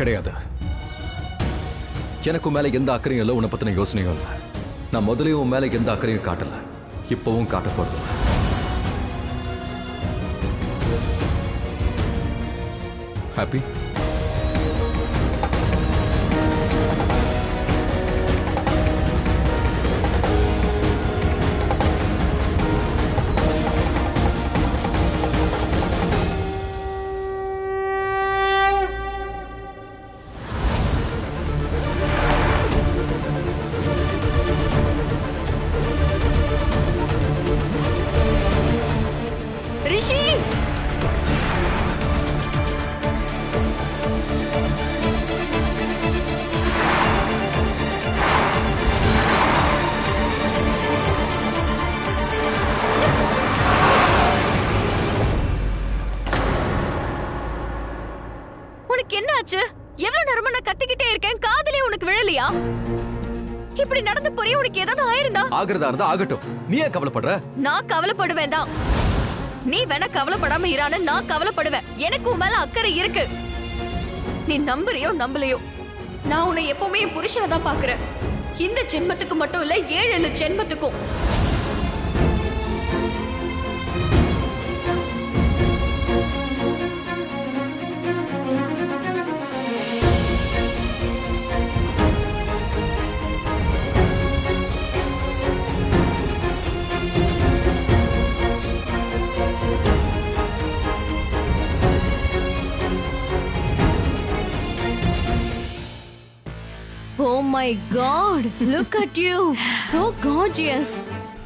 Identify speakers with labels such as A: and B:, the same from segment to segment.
A: கிடையாது. எனக்கு மேல எந்த அக்கறையும் இல்லை, உன்னை பத்தின யோசனையும் இல்லை. நான் முதலையும் உன் மேல எந்த அக்கறையும் காட்டல, இப்பவும் காட்ட போறது. ஹாப்பி?
B: ரிஷி, உனக்கு என்ன ஆச்சு? எவ்வளவு நேரமா நான் கத்திக்கிட்டே இருக்கேன், காதுலயே உனக்கு விழலையா? இப்படி நடந்து போறிய, உனக்கு ஏதாவது ஆயிருந்தா?
A: ஆகிறதா இருந்தா ஆகட்டும், நீ ஏன் கவலைப்படுற?
B: நான் கவலைப்படுவேன் தான். நீ வேணா கவலைப்படாம இரான, நான் கவலைப்படுவேன். எனக்கு உன் மேல அக்கறை இருக்கு. நீ நம்புறியோ நம்பலையோ, நான் உன்னை எப்பவுமே என் புருஷனை தான் பாக்குறேன். இந்த ஜென்மத்துக்கு மட்டும் இல்ல, 7 ஜென்மத்துக்கும்.
C: Oh my god, look at you, so gorgeous.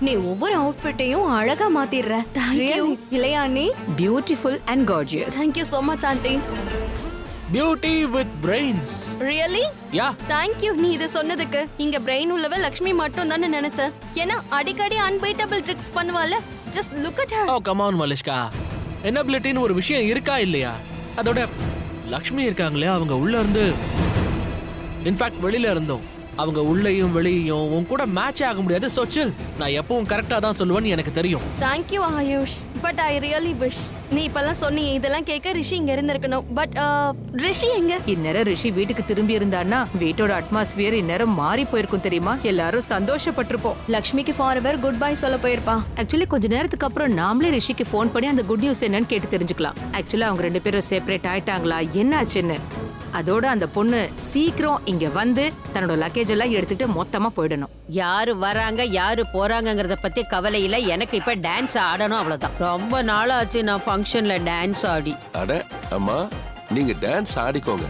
C: நீ ஒவ்வொரு அவுட்ஃபிட்டையும் அழகா மாத்திடுற. Really, இல்லையா நீ?
B: Beautiful and gorgeous. Thank you so much, auntie.
D: Beauty with brains.
B: Really?
D: Yeah.
B: Thank you. நீ இது சொன்னதுக்கு. இங்க பிரெயின் உள்ளவ லக்ஷ்மி மட்டும் தான் நினைச்சேன். ஏன்னா அடிக்கடி அன்பீட்டபிள் ட்ரிக்ஸ் பண்ணுவால. Just look at her.
D: Oh, come on, Malishka. Enabilityன்னு ஒரு விஷயம் இருக்கா இல்லையா? அதோட லக்ஷ்மி இருக்காங்களே, அவங்க உள்ள இருந்து, இன்ஃபேக்ட் வெளியில இருந்தோம், அவங்க உள்ளேயும் வெளியையும் உன் கூட மேட்ச் ஆக முடியாது. சோ சில். நான் எப்பவும் கரெக்டா தான் சொல்லுவேன்னு எனக்கு தெரியும்.
B: Thank you, AYUSH. But I really wish நீ இப்பெல்லாம் சொன்னீங்க இதெல்லாம் கேட்க ரிஷி இங்க இருந்திருக்கணும். பட் ரிஷி எங்க?
E: இந்நேரம் ரிஷி வீட்டுக்கு திரும்பி இருந்தான்னா வீட்டோட அட்மாஸ்பியர் இந்நேரம் மாறி போயிருக்கும் தெரியுமா? எல்லாரும் சந்தோஷப்பட்டிருப்போம்.
C: லக்ஷ்மிக்கு ஃபார்எவர் குட் பை சொல்ல போயிருப்பா.
E: ஆக்சுவலி கொஞ்ச நேரத்துக்கு அப்புறம் நாமளே ரிஷிக்கு ஃபோன் பண்ணி அந்த குட் நியூஸ் என்னன்னு கேட்டு தெரிஞ்சுக்கலாம். ஆக்சுவலா அவங்க 2 பேரும் செப்பரேட் ஆயிட்டாங்களா, என்ன ஆச்சுன்னு. அதோட அந்த பொண்ணு சீக்கிரம் இங்க வந்து தன்னோட லக்கேஜ் எல்லாம் எடுத்துட்டு மொத்தமா போயிடணும்.
F: யாரு வராங்க யாரு போறாங்கங்கறத பத்தி கவலை இல்ல. எனக்கு இப்ப டான்ஸ் ஆடணும், அவ்வளவுதான். ரொம்ப நாளாச்சு நான் ஃபங்க்ஷன்ல டான்ஸ் ஆடி.
G: அட அம்மா, நீங்க டான்ஸ் ஆடிக்கோங்க,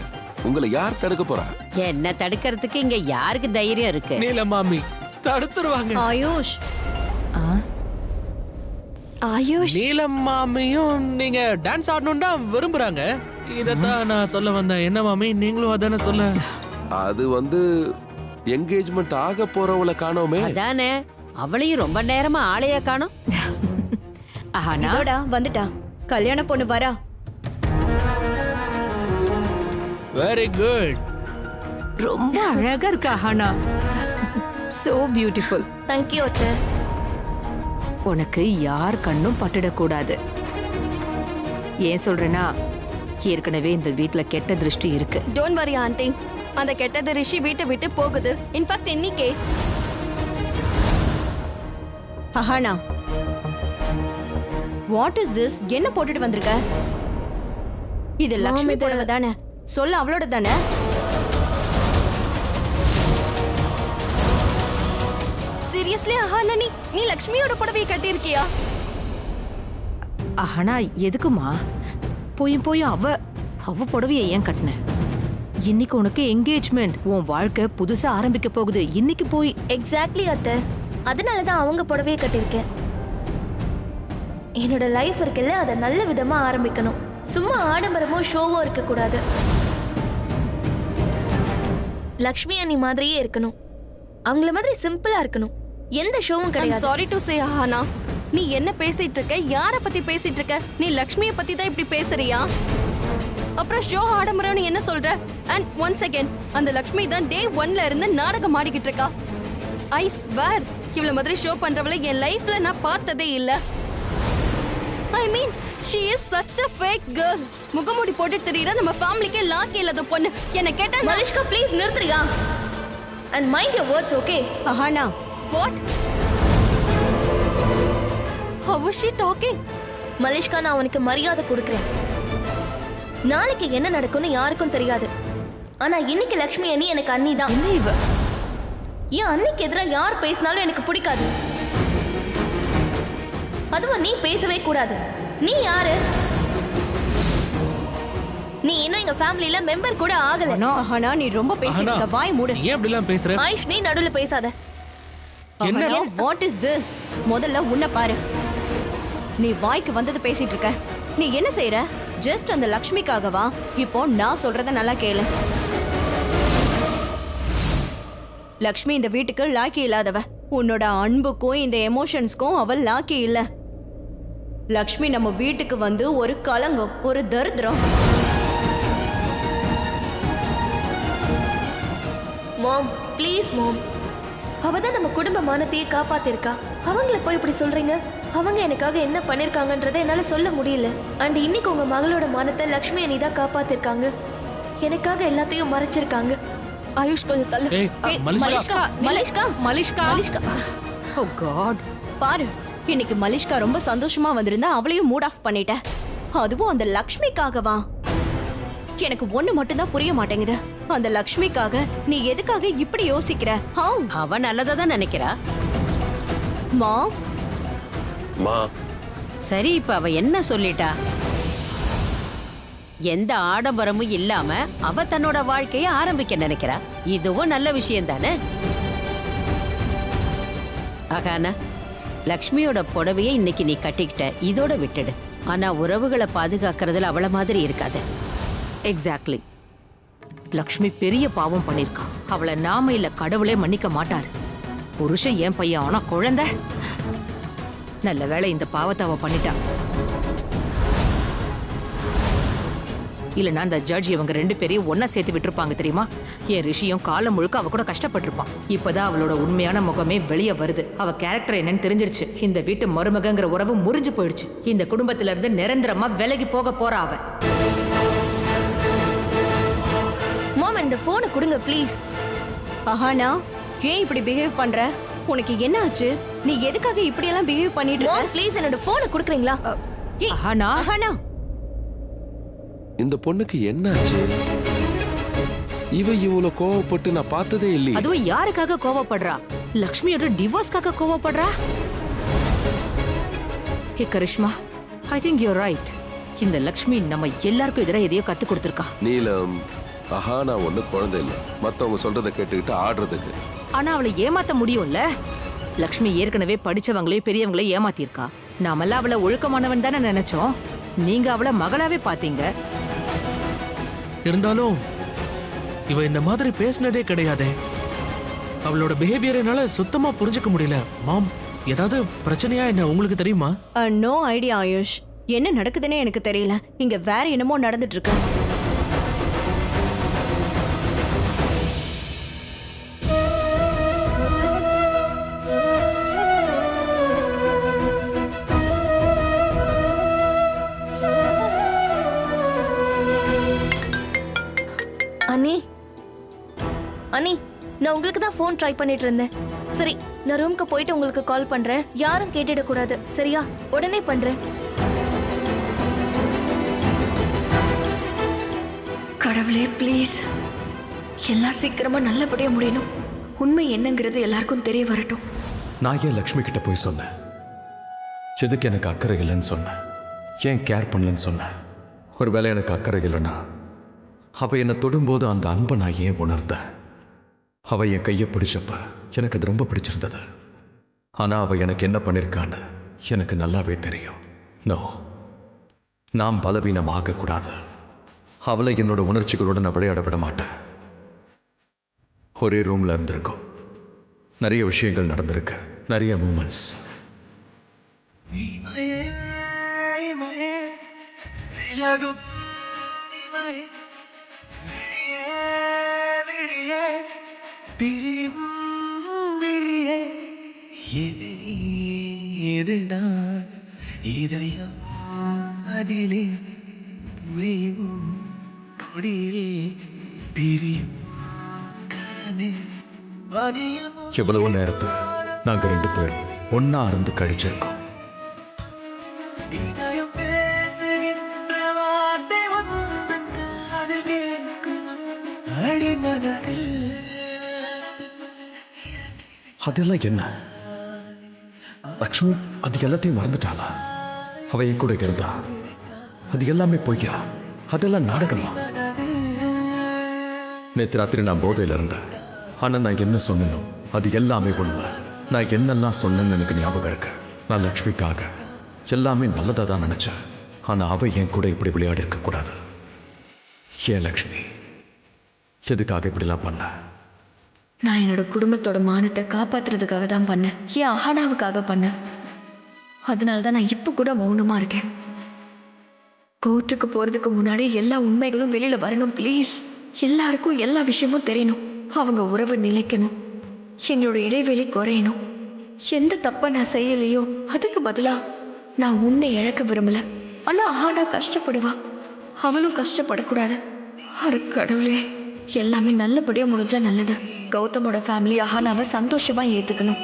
G: உங்களை யார் தடுக்க போறா?
F: என்ன தடுக்கிறதுக்கு இங்க யாருக்கு தைரியம் இருக்கு?
D: நீல மாமி தடுத்துருவாங்க.
C: ஆயுஷ்,
B: ஆயுஷ்,
D: நீலம் மாமியும் நீங்க டான்ஸ் ஆடணும் தான் விரும்புறாங்க. இதத்தான் நான் சொல்ல வந்தேன். என்ன மாமி, நீங்களும் அதானே சொல்ல?
G: அது என்கேஜ்மெண்ட் ஆக போறவளை காணோமே.
F: அதானே, அவளையும் ரொம்ப நேரமா ஆளையா காணோம்.
E: ஆனா
C: இதோடா வந்துட்டா கல்யாண பொண்ணு வரா.
D: Very good.
E: ரொம்ப அழகா இருக்கா ஹானா. So beautiful.
B: Thank you, அத்தை.
E: உனக்கு யார் கண்ணும் பட்டுடக்கூடாது. ஏன் சொல்றேன்னா, ஏற்கனவே இந்த வீட்ல கெட்ட திருஷ்டி இருக்கு.
B: Don't worry, auntie. அந்த கெட்டது ரிஷி வீட்டை விட்டு போகுது. இன்ஃபேக்ட் இன்னைக்கே.
C: Ahana, what is this? என்ன போட்டுட்டு வந்திருக்க? இது லக்ஷ்மி புடவை தானே? சொல்ல அவளோட தானே?
B: சீரியஸ்லி அஹானா, நீ லக்ஷ்மியோட புடவையை கட்டியிருக்கியா?
E: ஆனா எதுக்குமா போய் அவ புடவைய ஏன் கட்டின? இன்னைக்கு உனக்கு என்கேஜ்மெண்ட், உன் வாழ்க்கை புதுசா ஆரம்பிக்க போகுது. இன்னைக்கு போய்
H: எக்ஸாக்ட்லி அத்தை, அதனாலதான் அவங்க புடவையை கட்டியிருக்கேன். என்னோட லைஃப் இருக்குல்ல, அதை நல்ல விதமா ஆரம்பிக்கணும். சும்மா ஆடம்பரமும் ஷோவும் இருக்க கூடாது. லக்ஷ்மி அண்ணி மாதிரியே இருக்கணும். அவங்கள மாதிரி சிம்பிளா இருக்கணும். எந்த ஷோவும் கிடையாது.
B: சாரி டு சே அஹானா, நீ என்ன பேசிட்டு இருக்க? யார பத்தி பேசிட்டு இருக்க? நீ லக்ஷ்மியை பத்தி தான் இப்படி பேசுறியா? அப்புறம் ஷோ ஆடம்பரம்னு என்ன சொல்ற? அண்ட் ஒன்ஸ் அகைன், அந்த லக்ஷ்மி தான் டே 1ல இருந்து நாடகம் ஆடிக்கிட்டு இருக்கா. ஐ ஸ்வேர், இவ்வளவு மாதிரி ஷோ பண்றவளை என் லைஃப்ல நான் பார்த்ததே இல்ல. ஐ மீன், she is such a fake girl. முகமூடி போட்டு தெரியற நம்ம ஃபேமிலிக்கே லாக்கி இல்லாத பொண்ணு. என்ன கேட்டா
H: மலிஷ்கா ப்ளீஸ் நிறுத்துறியா? And mind your words, okay?
C: Ahana,
B: what? How was she talking?
H: மலிஷ்கா, நான் உனக்கு மரியாதை கொடுக்குறேன். நாளைக்கு என்ன நடக்கும்னு யாருக்கும் தெரியாது. ஆனா இன்னைக்கு லக்ஷ்மி அண்ணி எனக்கு அண்ணி தான்.
E: என்ன இவ?
H: என் அண்ணிக்கு எதிராக யார் பேசினாலும் எனக்கு பிடிக்காது. அதுவும் நீ பேசவே கூடாது. நீ யாரு? நீ இன்னும் எங்க ஃபேமிலில மெம்பர் கூட ஆகல.
C: அஹானா, நீ ரொம்ப பேசிட்டு இருக்க. வாய் மூடு.
D: நீ ஏன் இப்படி எல்லாம் பேசுற?
H: ஆயுஷ், நீ நடுவுல பேசாத.
D: என்ன?
C: Ahana, what is this? முதல்ல உன்னை பாரு. நீ வாய்க்கு வந்தது பேசிட்டு இருக்க. நீ என்ன செய்யற? ஜஸ்ட் அந்த லக்ஷ்மிக்காகவா? இப்போ நான் சொல்றத நல்லா கேளு. லக்ஷ்மி இந்த வீட்டுக்கு லாக்கி இல்லாதவ. உன்னோட அன்புக்கும் இந்த எமோஷன்ஸ்க்கும் அவள் லாக்கி இல்ல. லக்ஷ்மி நம்ம வீட்டுக்கு வந்து ஒரு கலங்கம், ஒரு தரித்திரம்.
H: மாம், ப்ளீஸ் மாம். அவ தான் நம்ம குடும்ப மானத்தையே காப்பாத்திருக்கா. அவங்கள போய் இப்படி சொல்றீங்க? அவங்க எனக்காக என்ன பண்ணிருக்காங்கன்றதை என்னால சொல்ல முடியல. அண்ட் இன்னைக்கு உங்க மகளோட மானத்தை லக்ஷ்மி அண்ணி தான் காப்பாத்திருக்காங்க. எனக்காக எல்லாத்தையும் மறைச்சிருக்காங்க.
B: ஆயுஷ் கொஞ்சம் தள்ளு.
D: ஏய், மலிஷ்கா.
C: மலிஷ்கா,
E: மலிஷ்கா.
C: மலிஷ்கா.
E: ஓ காட்.
C: பாரு, இன்னைக்கு மலிஷ்கா ரொம்ப சந்தோஷமா வந்திருந்தா அவளையும் மூட் ஆஃப் பண்ணிட்ட. அதுவும் அந்த லக்ஷ்மிக்காகவா? எனக்கு ஒண்ணு மட்டும் தான் புரிய மாட்டேங்குது. அந்த லக்ஷ்மிக்காக நீ எதுக்காக இப்படி யோசிக்கிற? How?
F: அவ நல்லதா தான் நினைக்கிறா.
C: மா,
G: மா
F: சரி, இப்ப அவ என்ன சொல்லிட்டா? எந்த ஆடம்பரமும் இல்லாம அவ தன்னோட வாழ்க்கைய ஆரம்பிக்க நினைக்கிறா. இதுவும் நல்ல விஷயம் தானே. ஆகானா, லக்ஷ்மியோட புடவையை இன்னைக்கு நீ கட்டிக்கிட்ட, இதோட விட்டுடு. ஆனா உறவுகளை பாதுகாக்கிறதுல அவள மாதிரி இருக்காது.
E: எக்ஸாக்ட்லி. லக்ஷ்மி பெரிய பாவம் பண்ணிருக்கா. அவளை நாம இல்ல கடவுளே மன்னிக்க மாட்டாரு. புருஷன் என் பையன், ஆனா குழந்தை. நல்ல வேளை இந்த பாவத்தை அவ பண்ணிட்டா. இல்லனா அந்த ஜட்ஜ் இவங்க ரெண்டு பேரையும் ஒன்னா சேர்த்து விட்டுருப்பாங்க தெரியுமா? என் ரிஷியும் காலம் முழுக்க அவ கூட கஷ்டப்பட்டிருப்பான். இப்பதான் அவளோட உண்மையான முகமே வெளியே வருது. அவ கேரக்டர் என்னன்னு தெரிஞ்சிருச்சு. இந்த வீட்டு மருமகங்கிற உறவு முறிஞ்சு போயிடுச்சு. இந்த குடும்பத்துல இருந்து நிரந்தரமா விலகி போக போறா அவ.
H: மாம், இந்த போனை கொடுங்க ப்ளீஸ்.
C: அஹானா, ஏன் இப்படி பிஹேவ் பண்ற? உனக்கு என்ன ஆச்சு? நீ எதுக்காக இப்படி எல்லாம் பிஹேவ் பண்ணிட்டு
H: மாம்,
C: இருக்க?
H: ப்ளீஸ் என்னோட போனை கொடுக்குறீங்களா?
C: ஏய்,
E: அஹானா.
C: அஹானா,
G: இந்த பொண்ணுக்கு என்னாச்சு? இவ்வளவு கோவப்பட்டு நான் பார்த்ததே இல்லையே.
E: அதுவும் யாருக்காக கோவப்படுறா? லக்ஷ்மியோட டிவோர்ஸ்க்காக கோவப்படுறா? Hey Karishma, I think you right. இந்த லக்ஷ்மி நம்ம எல்லாருக்கும் எதிராக எதையோ கத்து கொடுத்துருக்கா.
G: நீலம், ஆஹானா ஒண்ணு குழந்தை இல்ல, மத்தவங்க சொல்றதை கேட்டுக்கிட்டு ஆடுறதுக்கு.
E: ஆனா அவளை ஏமாத்த முடியும்ல. லக்ஷ்மி ஏற்கனவே படிச்சவங்களையும் பெரியவங்களையும் ஏமாத்திருக்கா. நாமெல்லாம் அவளை ஒழுக்கமானவன் தானே நினைச்சோம். நீங்க அவளை மகளாவே பாத்தீங்க.
D: இருந்தாலும் இவ இந்த மாதிரி பேசினதே கிடையாதே. அவளோட பிஹேவியர் என்னால சுத்தமா புரிஞ்சுக்க முடியல. மாம், ஏதாவது பிரச்சனையா என்ன உங்களுக்கு தெரியுமா?
C: No idea Ayush. என்ன நடக்குதுன்னே எனக்கு தெரியல. இங்க வேற என்னமோ நடந்துட்டு இருக்கு.
H: அண்ணி, அண்ணி, நான் உங்களுக்கு தான் ஃபோன் ட்ரை பண்ணிட்டு இருந்தேன். சரி, நான் ரூம்க்கு போயிட்டு உங்களுக்கு கால் பண்றேன். யாரும் கேட்டுட கூடாது, சரியா? உடனே பண்றேன்.
I: கடவுளே ப்ளீஸ், எல்லாம் சீக்கிரமா நல்லபடியா முடியணும். உண்மை என்னங்கிறது எல்லாருக்கும் தெரிய வரட்டும்.
A: நான் ஏன் லக்ஷ்மி கிட்ட போய் சொன்னேன்? எதுக்கு எனக்கு அக்கறை இல்லைன்னு சொன்னேன்? ஏன் கேர் பண்ணலன்னு சொன்னேன்? ஒருவேளை எனக்கு அக்கறை இல்லைன்னா அவ என்னை தொடும்போது அந்த அன்பை நான் ஏன் உணர்ந்தேன்? அவ என் கையை பிடிச்சப்ப எனக்கு அது ரொம்ப பிடிச்சிருந்தது. ஆனால் அவ எனக்கு என்ன பண்ணியிருக்கான்னு எனக்கு நல்லாவே தெரியும். நோ, நாம் பலவீனம் ஆகக்கூடாது. அவளை என்னோட உணர்ச்சிகளோட நான் விளையாட விட மாட்டேன். ஒரே ரூம்ல இருந்திருக்கோம், நிறைய விஷயங்கள் நடந்திருக்கு, நிறைய மூமெண்ட்ஸ். எவ்வளவு நேரத்தை நாங்க 2 பேரும் ஒன்னா இருந்து கழிச்சிருக்கோம். அதெல்லாம் என்ன லக்ஷ்மி? அது எல்லாத்தையும் மறந்துட்டாளா? அவ என் கூட இருந்தா அது எல்லாமே பொய்யா? அதெல்லாம் நாடகமா? நேற்று ராத்திரி நான் போதையில இருந்தேன். ஆனா நான் என்ன சொன்னேனோ அது எல்லாமே உண்மை. நான் என்னெல்லாம் சொன்னேன்னு எனக்கு ஞாபகம் இருக்கு. நான் லக்ஷ்மிக்காக எல்லாமே நல்லதா தான் நினைச்சேன். ஆனா அவ என் கூட இப்படி விளையாடி இருக்க கூடாது. ஏன் லக்ஷ்மி எதுக்காக இப்படிலாம் பண்ண?
I: நான் என்னோட குடும்பத்தோட மானத்தை காப்பாத்துறதுக்காக தான் பண்ணேன். என் அஹானாவுக்காக பண்ணேன். அதனால தான் நான் இப்போ கூட மௌனமா இருக்கேன். கோர்ட்டுக்கு போறதுக்கு முன்னாடி எல்லா உண்மைகளும் வெளியில வரணும் ப்ளீஸ். எல்லாருக்கும் எல்லா விஷயமும் தெரியணும். அவங்க உறவு நிலைக்கணும். எங்களோட இடைவெளி குறையணும். எந்த தப்பை நான் செய்யலையோ அதுக்கு பதிலா நான் உன்னை இழக்க விரும்பல. ஆனா அஹானா கஷ்டப்படுவா. அவளும் கஷ்டப்படக்கூடாது. அட கடவுளே, எல்லாமே நல்லபடியா முடிஞ்சா நல்லது. கௌதமோட ஃபேமிலி அஹானாவை சந்தோஷமா ஏத்துக்கணும்.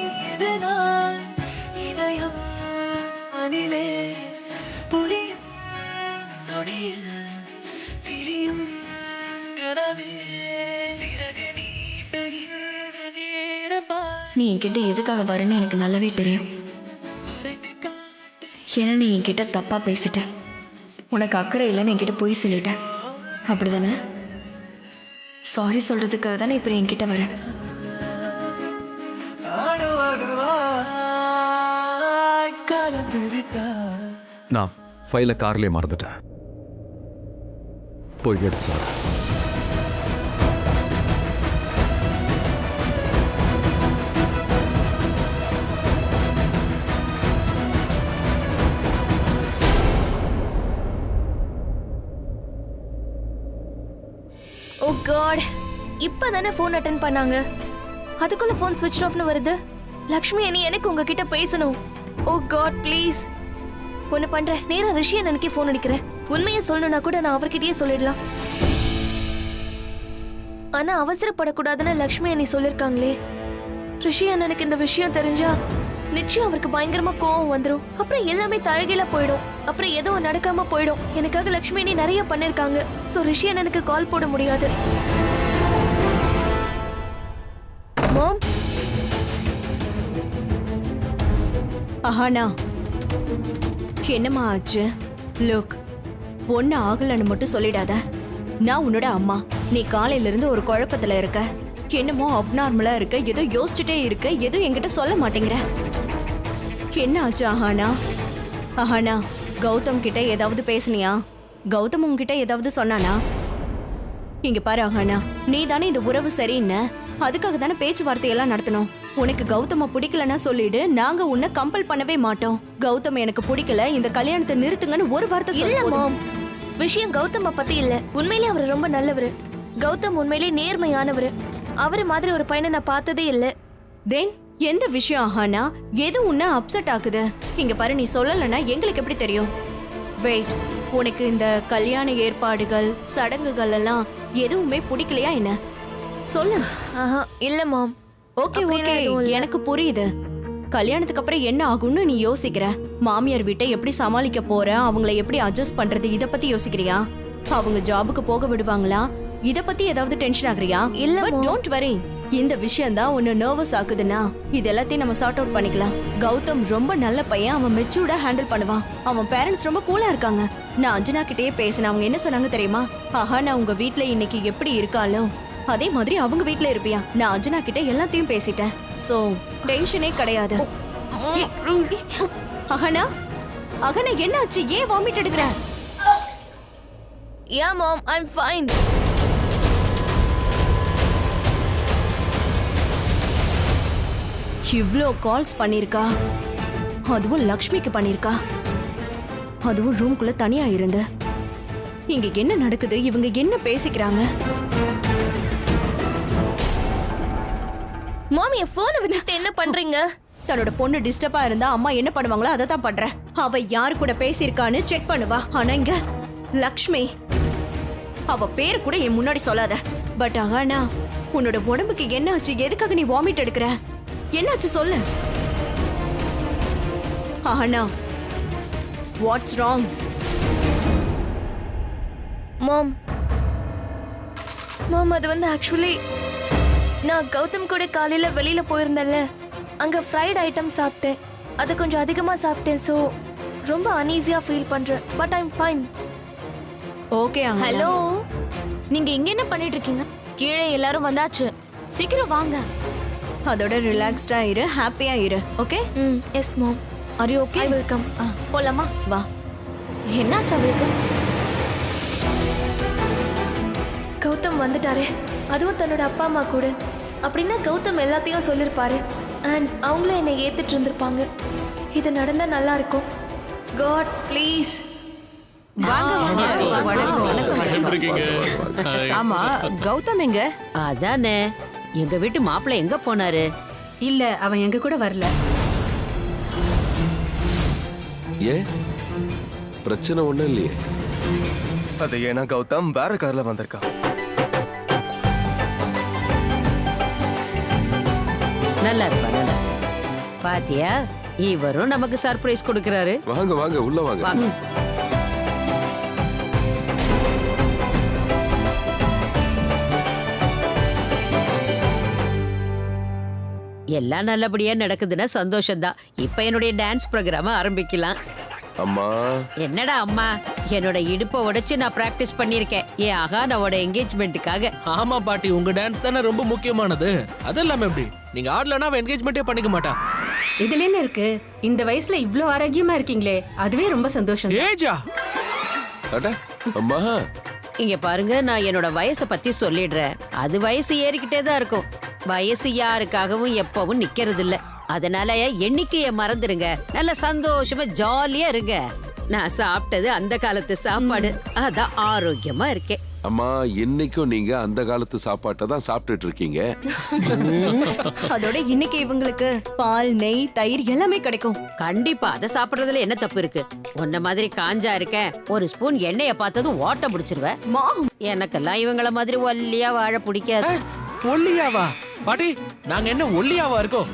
I: நீ என்கிட்ட எதுக்காக வரேன்னு எனக்கு நல்லாவே தெரியும். ஏன்னா நீ என்கிட்ட தப்பா பேசிட்ட. உனக்கு அக்கறை இல்லைன்னு என்கிட்ட போய் சொல்லிட்ட. அப்படிதானே? சாரி சொல்றதுக்காக தானே இப்ப என்கிட்ட வர.
A: நான் ஃபைலை கார்லயே மறந்துட்டேன். போய் எடுத்து வரேன்.
H: ஓ காட், இப்பதானே ஃபோன் அட்டென்ட் பண்ணாங்க. அதுக்குள்ள ஃபோன் ஸ்விட்ச் ஆஃப்னு வருது. லக்ஷ்மி அண்ணி, எனக்கு உங்ககிட்ட பேசணும். ஓ காட் ப்ளீஸ். ஒன்று பண்றேன், நேரா ரிஷி அண்ணனுக்கே ஃபோன் அடிக்கிறேன். உண்மையை சொல்லணும்னா கூட நான் அவர்கிட்டயே சொல்லிடலாம். ஆனா அவசரப்படக்கூடாதுன்னு லக்ஷ்மி அண்ணி சொல்லிருக்காங்களே. ரிஷி அண்ணனுக்கு இந்த விஷயம் தெரிஞ்சா நிச்சயம் அவருக்கு பயங்கரமா கோவம் வந்துடும். அப்புறம் எல்லாமே தழகில போயிடும். அப்புறம் எதுவும் நடக்காம போயிடும். எனக்காக லக்ஷ்மி அண்ணி நிறைய பண்ணிருக்காங்க. சோ ரிஷி அண்ணனுக்கு கால் போட முடியாது. மாம்,
C: அஹானா என்னம்மா ஆச்சு? லுக், பொண்ணு ஆகலன்னு மட்டும் சொல்லிடாத. நான் உன்னோட அம்மா. நீ காலையில இருந்து ஒரு குழப்பத்துல இருக்க. என்னமோ அப்நார்மலா இருக்க. ஏதோ யோசிச்சுட்டே இருக்க. எதுவும் என்கிட்ட சொல்ல மாட்டேங்கிற. என்ன ஆச்சு அஹானா? அஹானா, கௌதம் கிட்ட ஏதாவது பேசுனியா? கௌதம் உன்கிட்ட ஏதாவது சொன்னானா? இங்க பாரு அஹானா, நீ தானே இந்த உறவு சரின்னு அதுக்காக தானே பேச்சுவார்த்தை எல்லாம் நடத்தணும். உனக்கு கௌதம பிடிக்கலன்னா சொல்லிடு. நாங்க உன்னை கம்பல் பண்ணவே மாட்டோம். கௌதம் எனக்கு பிடிக்கல, இந்த கல்யாணத்தை நிறுத்துங்கன்னு ஒரு வார்த்தை
H: இல்ல
C: சொல்ல.
H: மாம், விஷயம் கௌதம பத்தி இல்ல. உண்மையிலே அவர் ரொம்ப நல்லவர். கௌதம் உண்மையிலே நேர்மையானவர். அவரு மாதிரி ஒரு பையனை நான் பார்த்ததே இல்ல.
C: தென் எந்த விஷயம் அஹானா? எது உன்னை அப்செட் ஆகுது? இங்க பாரு, நீ சொல்லலன்னா எங்களுக்கு எப்படி தெரியும்? வெயிட், உனக்கு இந்த கல்யாண ஏற்பாடுகள் சடங்குகள் எல்லாம் எதுவுமே பிடிக்கலையா என்ன? சொல்லு.
H: ஆஹா, இல்ல மாம்.
C: ஓகே
H: அப்படிலாம்
C: ஓகே,
H: எதுவும் இல்ல.
C: எனக்கு புரியுது. கல்யாணத்துக்கு அப்புறம் என்ன ஆகும்னு நீ யோசிக்கிற. மாமியார் வீட்டை எப்படி சமாளிக்க போற, அவங்கள எப்படி அட்ஜஸ்ட் பண்றது, இத பத்தி யோசிக்கிறியா? அவங்க ஜாபுக்கு போக விடுவாங்களா, இத பத்தி ஏதாவது டென்ஷன் ஆகுறியா?
H: இல்ல
C: பட்
H: மாம்.
C: Don't worry. இந்த விஷயம் தான் உன்னை நர்வஸ் ஆகுதுன்னா இது எல்லாத்தையும் நம்ம சார்ட் அவுட் பண்ணிக்கலாம். கௌதம் ரொம்ப நல்ல பையன். அவன் மெச்சூர்டா ஹேண்டில் பண்ணுவான். அவன் பேரண்ட்ஸ் ரொம்ப கூலா இருக்காங்க. நான் அஞ்சனா கிட்டயே பேசினேன். அவங்க என்ன சொன்னாங்க தெரியுமா? ஆஹா, நான் உங்க வீட்ல இன்னைக்கு எப்படி இருக்காளோ அதே மாதிரி அவங்க வீட்ல இருப்பியா? நான் அஞ்சனா கிட்ட எல்லாத்தையும் பேசிட்டேன். சோ டென்ஷனே கிடையாது. அகனா, அகனா என்னாச்சு? ஏன் வாமிட் எடுக்கிற?
H: Yeah mom, I'm fine.
C: இவ்ளோ கால்ஸ் பண்ணிருக்கா. அதுவும் லக்ஷ்மிக்கு பண்ணிருக்கா. அதுவும் ரூம்குள்ள தனியா இருந்து. இங்க என்ன நடக்குது? இவங்க என்ன பேசிக்கிறாங்க?
H: மாம், என் போனை வச்சுட்டு என்ன பண்றீங்க?
C: தன்னோட பொண்ணு டிஸ்டர்பா இருந்தா அம்மா என்ன பண்ணுவாங்களோ அதை தான் பண்ற. அவ யாரு கூட பேசியிருக்கான்னு செக் பண்ணுவா. ஆனா இங்க லக்ஷ்மி, அவ பேர் கூட என் முன்னாடி சொல்லாத. பட் ஆனா உன்னோட உடம்புக்கு என்ன ஆச்சு? எதுக்காக நீ வாமிட் எடுக்கிற? என்னாச்சு சொல்லு. ஆனா வாட்ஸ் ராங்?
H: மாம் அது வந்து ஆக்சுவலி நான் கௌதம் கூட காலையில வெளியில போயிருந்தேன்ல, அங்க ஃப்ரைட் ஐட்டம் சாப்பிட்டேன். அது கொஞ்சம் அதிகமா சாப்பிட்டேன். ஸோ ரொம்ப அன்ஈஸியா ஃபீல் பண்றேன். But I'm fine.
C: Okay.
I: Hello, நீங்க இங்க என்ன பண்ணிட்டு இருக்கீங்க? கீழே எல்லாரும் வந்தாச்சு, சீக்கிரம் வாங்க.
C: அதோட ரிலாக்ஸ்டா இரு, ஹாப்பியா இரு. Okay.
H: Yes mom.
I: Are you okay?
H: I will come.
I: போலாமா?
C: வா.
I: என்னாச்சு அவளுக்கு?
H: கௌதம் வந்துட்டாரே, அதுவும் தன்னோட அப்பா அம்மா கூட. அப்படின்னா கௌதம் எல்லாத்தையும் சொல்லியிருப்பாரு. அண்ட் அவங்களும் என்னை ஏத்துட்டு இருந்திருப்பாங்க. இது நடந்தா நல்லா இருக்கும். God please.
E: ஆமா, கௌதம் எங்க?
F: அதானே, எங்க வீட்டு மாப்பிள்ளை எங்க போனாரு?
J: இல்ல, அவன் எங்க கூட வரல.
G: ஏன் பிரச்சனை ஒண்ணும் இல்லையே?
K: அது ஏன்னா கௌதம் வேற கார்ல வந்திருக்கா.
F: நல்லா இருப்பா, நல்லா. பாத்தியா, இவரும் நமக்கு சர்ப்ரைஸ் கொடுக்கறாரு.
G: வாங்க வாங்க, உள்ள வாங்க.
F: எல்லாம் நல்லபடியா நடக்குதுன்னா சந்தோஷம்தான். இப்ப என்னுடைய டான்ஸ் ப்ரோக்ராம ஆரம்பிக்கலாம்.
G: அம்மா,
F: என்னடா அம்மா, என்னோட இடுப்பை உடைச்சு நான் பிராக்டிஸ் பண்ணிருக்கேன் என் அகானோட என்கேஜ்மெண்ட்டுக்காக.
D: ஆமா பாட்டி, உங்க டான்ஸ் தானே ரொம்ப முக்கியமானது. அதெல்லாம் எப்படி நீங்க ஆடலனா அவ என்கேஜ்மெண்ட்டே பண்ணிக்க மாட்டா.
J: இதுல என்ன இருக்கு? இந்த வயசுல இவ்ளோ ஆரோக்கியமா இருக்கீங்களே, அதுவே ரொம்ப சந்தோஷம்.
D: ஏஜா
G: அட அம்மா,
F: இங்க பாருங்க, நான் என்னோட வயசை பத்தி சொல்லிடுறேன். அது வயசு ஏறிக்கிட்டே தான் இருக்கும். வயசு யாருக்காகவும் எப்பவும் நிக்கிறது இல்ல. அதனால எண்ணிக்கைய மறந்துருங்க. நல்ல சந்தோஷமா ஜாலியா இருங்க. நான் சாப்பிட்டது அந்த காலத்து சாப்பாடு, அதான் ஆரோக்கியமா இருக்கேன்.
G: அம்மா, இன்னைக்கும் நீங்க அந்த காலத்து சாப்பாட்டை தான் சாப்பிட்டுட்டு இருக்கீங்க.
C: அதோட இன்னைக்கு இவங்களுக்கு பால், நெய், தயிர் எல்லாமே கிடைக்கும்.
F: கண்டிப்பா அதை சாப்பிடுறதுல என்ன தப்பு இருக்கு? உன்ன மாதிரி காஞ்சா இருக்கேன், ஒரு ஸ்பூன் எண்ணெய பார்த்ததும் ஓட்ட பிடிச்சிருவேன். எனக்கெல்லாம் இவங்கள மாதிரி ஒல்லியா வாழ பிடிக்காது.
D: ஒல்லியாவா பாட்டி? நாங்க என்ன ஒல்லியாவா இருக்கோம்?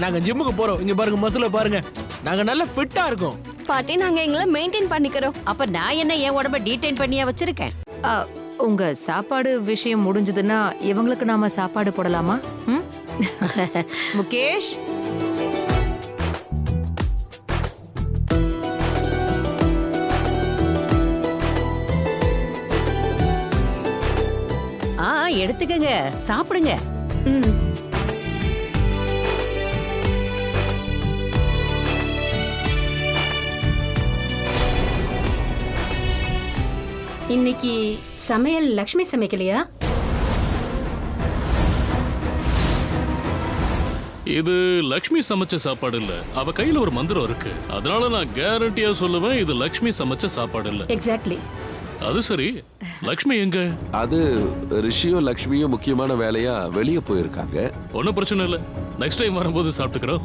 D: நாங்க ஜிம்முக்கு போறோம். இங்க பாருங்க, மசில பாருங்க. நாங்க நல்ல ஃபிட்டா இருக்கோம்.
B: பாட்டி, நாங்க எங்களை மெயின்டைன் பண்ணிக்கிறோம்.
F: அப்ப நான் என்ன என் உடம்ப டீடைன் பண்ணியா வச்சிருக்கேன்?
E: உங்க சாப்பாடு விஷயம் முடிஞ்சதுன்னா இவங்களுக்கு நாம சாப்பாடு போடலாமா? முகேஷ்,
F: எடுத்துக்கங்க, சாப்பிடுங்க.
J: இன்னைக்கு சமையல் லக்ஷ்மி சமைக்கலையா?
L: இது லக்ஷ்மி சமைச்ச சாப்பாடு இல்ல. அவ கையில ஒரு மந்திரம் இருக்கு. அதனால நான் கேரண்டியா சொல்லுவேன், இது லக்ஷ்மி சமைச்ச சாப்பாடு இல்ல.
J: எக்ஸாக்ட்லி.
L: அது சரி, லக்ஷ்மி எங்க?
G: அது ரிஷியும் லக்ஷ்மியும் முக்கியமான வேலையா வெளியே போயிருக்காங்க.
L: ஒன்னும் பிரச்சனை இல்ல, நெக்ஸ்ட் டைம் வரும்போது சாப்பிட்டுக்கிறோம்.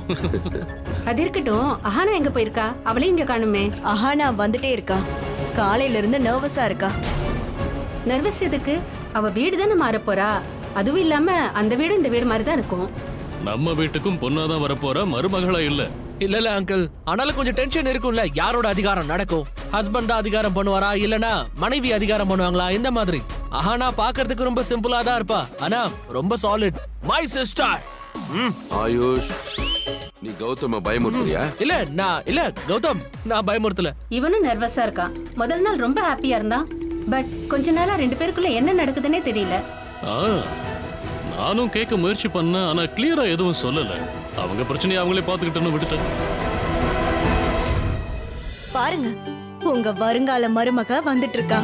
J: அது இருக்கட்டும், அஹானா எங்க போயிருக்கா? அவளையும் இங்க காணுமே.
C: அஹானா வந்துட்டே இருக்கா. காலையில இருந்து நர்வஸா இருக்கா.
J: நர்வஸ் எதுக்கு? அவ வீடு தானே மாற போறா. அதுவும் இல்லாம அந்த வீடு இந்த வீடு மாதிரி தான் இருக்கும்.
L: நம்ம வீட்டுக்கும் பொண்ணாதான் வரப்போற, மருமகளா இல்ல.
D: இல்ல அங்கிள், ஆனாலும் கொஞ்சம் டென்ஷன் இருக்கும்ல. யாரோட அதிகாரம் நடக்கும்? ஹஸ்பண்ட் தான் அதிகாரம் பண்ணுவாரா, இல்லனா மனைவி அதிகாரம் பண்ணுவாங்களா? இந்த மாதிரி. ஆனா பாக்குறதுக்கு ரொம்ப சிம்பிளா தான் இருப்பா, ஆனா ரொம்ப சாலிட். My sister.
G: ஆயுஷ், நீ கௌதம பயமுறுத்துறியா?
D: இல்ல கௌதம், நான் பயமுறுத்தல.
J: இவனும் நர்வஸா இருக்கான். முதல் நாள் ரொம்ப ஹாப்பியா இருந்தான். பட் கொஞ்ச நாளா ரெண்டு பேருக்குள்ள என்ன நடக்குதுன்னே தெரியல.
L: நானும் கேட்க முயற்சி பண்ண, ஆனா கிளியரா எதுவும் சொல்லல. அவங்க பிரச்சனையை அவங்களே பாத்துக்கிட்டேன்னு விட்டுட்டேன்.
C: பாருங்க, உங்க வருங்கால மருமக வந்துட்டு இருக்கா.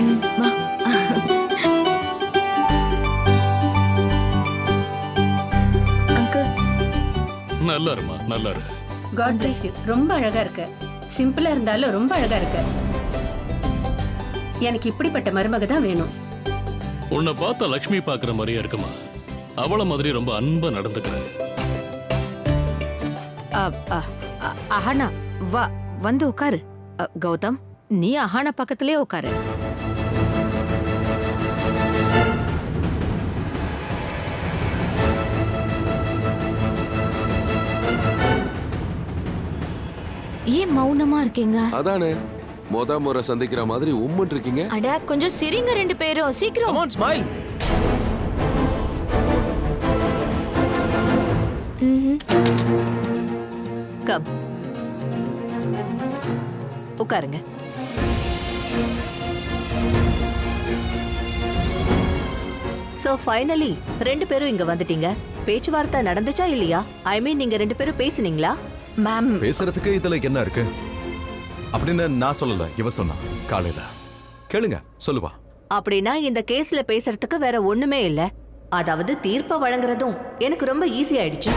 L: நல்லா இருமா, நல்லா இரு.
J: God bless you. ரொம்ப அழகா இருக்க. சிம்பிளா இருந்தாலும் ரொம்ப அழகா இருக்க. எனக்கு இப்படிப்பட்ட மருமக தான் வேணும்.
L: உன்னை பார்த்தா லக்ஷ்மி பாக்குற மாதிரியே இருக்குமா? அவள மாதிரி ரொம்ப அன்பா நடந்துக்கிறேன்.
E: அஹானா வா வந்து உட்காரு. கௌதம், நீ அஹானா பக்கத்திலே உட்காரு.
I: ஏன் மௌனமா இருக்கீங்க?
G: அதானே முறை சந்திக்கிற மாதிரி உம்மன் இருக்கீங்க.
I: அட கொஞ்சம் சிரிங்க ரெண்டு பேரும், சீக்கிரம்.
D: Come on, smile.
C: கம் உட்காருங்க. சோ ஃபைனலி ரெண்டு பேரும் இங்க வந்துட்டீங்க. பேச்சுவார்த்தை நடந்துச்சா இல்லையா? ஐ மீன் நீங்க ரெண்டு பேரும் பேசுனீங்களா?
I: மேம்,
A: பேசுறதுக்கு இதுல என்ன இருக்கு அப்படின்னு நான் சொல்லல, இவ சொன்னா காலையில. கேளுங்க, சொல்லுவா.
C: அப்படின்னா இந்த கேஸ்ல பேசுறதுக்கு வேற ஒண்ணுமே இல்ல. அதாவது தீர்ப்பை வழங்குறதும் எனக்கு ரொம்ப ஈஸி ஆயிடுச்சு.